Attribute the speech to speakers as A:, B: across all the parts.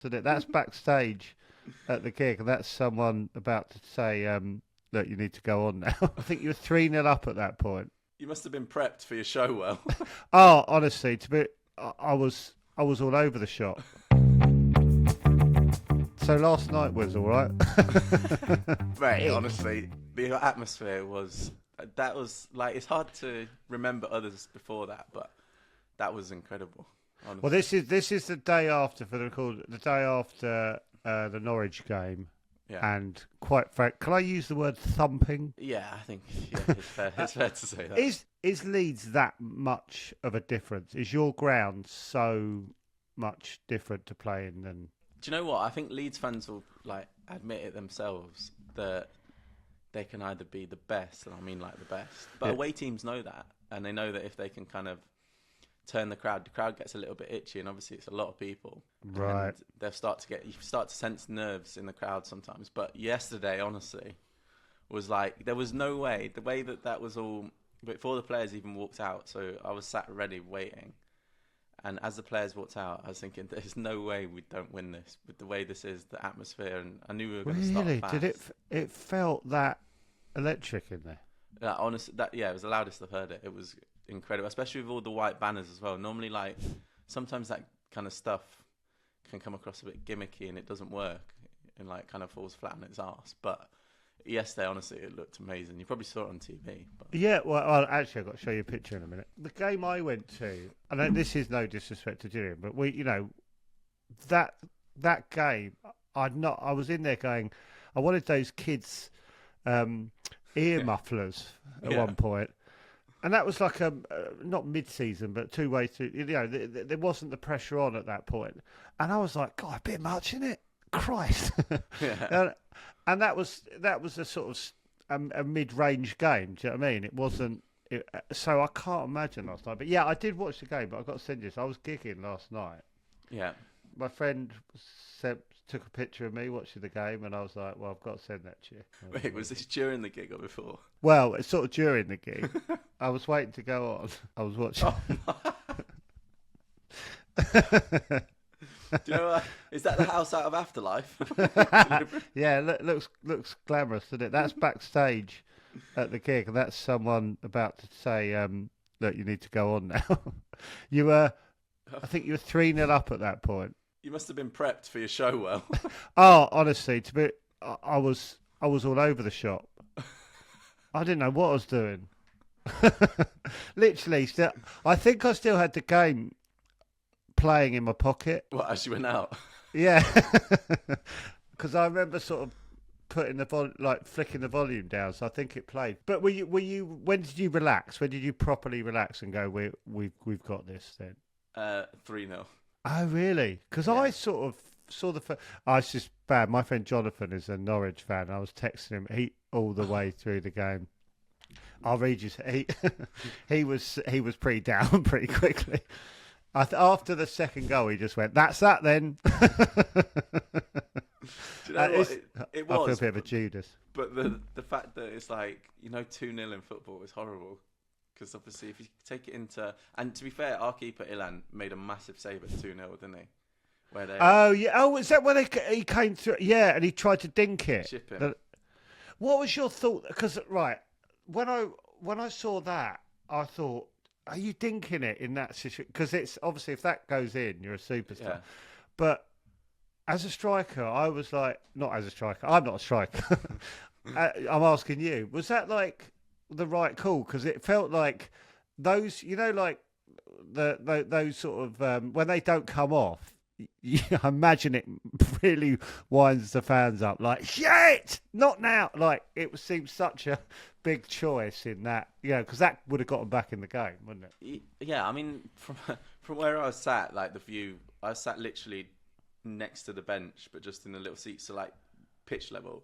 A: isn't it? That's backstage at the gig, and that's someone about to say, "Look, you need to go on now." I think you were 3-0 up at that point.
B: You must have been prepped for your show well.
A: Oh, honestly, I was all over the shop. So last night was all right.
B: Mate, honestly, the atmosphere was... That was, like, it's hard to remember others before that, but that was incredible. Honestly.
A: Well, this is the day after, for the record, the day after the Norwich game.
B: Yeah.
A: And quite frank, can I use the word thumping?
B: Yeah, I think it's fair to say that.
A: Is Leeds that much of a difference? Is your ground so much different to playing than...
B: Do you know what? I think Leeds fans will like admit it themselves that they can either be the best, and I mean like the best, but
A: Yeah.
B: away teams know that, and they know that if they can kind of turn the crowd gets a little bit itchy, and obviously it's a lot of people,
A: Right.
B: And you start to sense nerves in the crowd sometimes. But yesterday, honestly, was like there was no way the way that was all before the players even walked out. So I was sat ready waiting. And as the players walked out, I was thinking, there's no way we don't win this with the way this is, the atmosphere, and I knew we were going to start
A: Really?
B: fast.
A: Did it felt that electric in there?
B: Honestly, it was the loudest I've heard it. It was incredible, especially with all the white banners as well. Normally, like, sometimes that kind of stuff can come across a bit gimmicky and it doesn't work and, like, kind of falls flat on its arse. But yesterday, honestly, it looked amazing. You probably saw it on TV. But...
A: Yeah, well, actually, I've got to show you a picture in a minute. The game I went to, and this is no disrespect to Gillian, but that game, I was in there going, I wanted those kids' ear mufflers at one point. And that was like not mid-season, but 2 ways to, there wasn't the pressure on at that point. And I was like, God, a bit much, isn't it? Christ.
B: Yeah.
A: And that was a sort of a mid-range game. Do you know what I mean? It wasn't. So I can't imagine last night. But yeah, I did watch the game. But I've got to send you this. I was gigging last night.
B: Yeah.
A: My friend took a picture of me watching the game, and I was like, "Well, I've got to send that to you."
B: Wait, was this during the gig or before?
A: Well, it's sort of during the gig. I was waiting to go on. I was watching.
B: Do you know is that the house out of Afterlife?
A: Yeah, looks glamorous, doesn't it? That's backstage at the gig, and that's someone about to say, "Look, you need to go on now." You were, I think you were 3-0 up at that point.
B: You must have been prepped for your show well.
A: Oh, honestly, I was all over the shop. I didn't know what I was doing. Literally, I think I still had the game playing in my pocket.
B: What, as you went out?
A: Yeah, because I remember sort of putting flicking the volume down, so I think it played. But were you? When did you relax? When did you properly relax and go, we've got this then?
B: 3-0.
A: Oh, really? Because I sort of saw I was just bad. My friend Jonathan is a Norwich fan. I was texting him all the way through the game. I'll read you. He was pretty down pretty quickly. After the second goal, he just went, "That's that then."
B: Do you know what? It was.
A: I feel a bit of a Judas.
B: But the fact that it's like, 2-0 in football is horrible. Because obviously, if you take it into... And to be fair, our keeper, Ilan, made a massive save at 2-0, didn't he? Where they...
A: Oh, yeah. Oh, is that when he came through? Yeah, and he tried to dink it.
B: Chip him.
A: What was your thought? Because, right, when I saw that, I thought, are you dinking it in that situation? Because it's obviously, if that goes in, you're a superstar.
B: Yeah.
A: But as a striker, I was like, not as a striker. I'm not a striker. I'm asking you, was that like the right call? Because it felt like those, like those sort of when they don't come off. I imagine it really winds the fans up. Like, shit, not now. Like, it seemed such a big choice in that, because that would have got them back in the game, wouldn't it?
B: Yeah, I mean, from where I was sat, like the view, I was sat literally next to the bench, but just in the little seats, so like pitch level.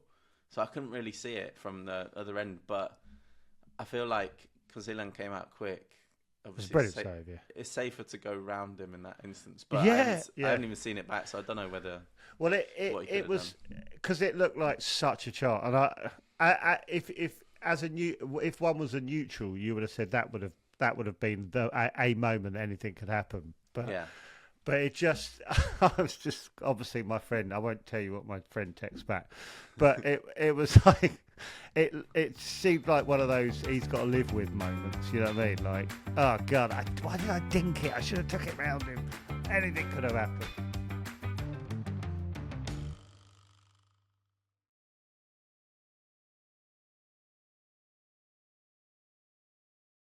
B: So I couldn't really see it from the other end, but I feel like because Ilan came out quick, obviously it's safer to go round him in that instance. But I haven't even seen it back, so I don't know whether.
A: Well, it was because it looked like such a chart, and if one was a neutral, you would have said that would have been a moment anything could happen. But But it just, I was just, obviously my friend, I won't tell you what my friend texts back, but it was like, it seemed like one of those he's got to live with moments, you know what I mean? Like, oh God, why did I dink it? I should have took it round him. Anything could have happened.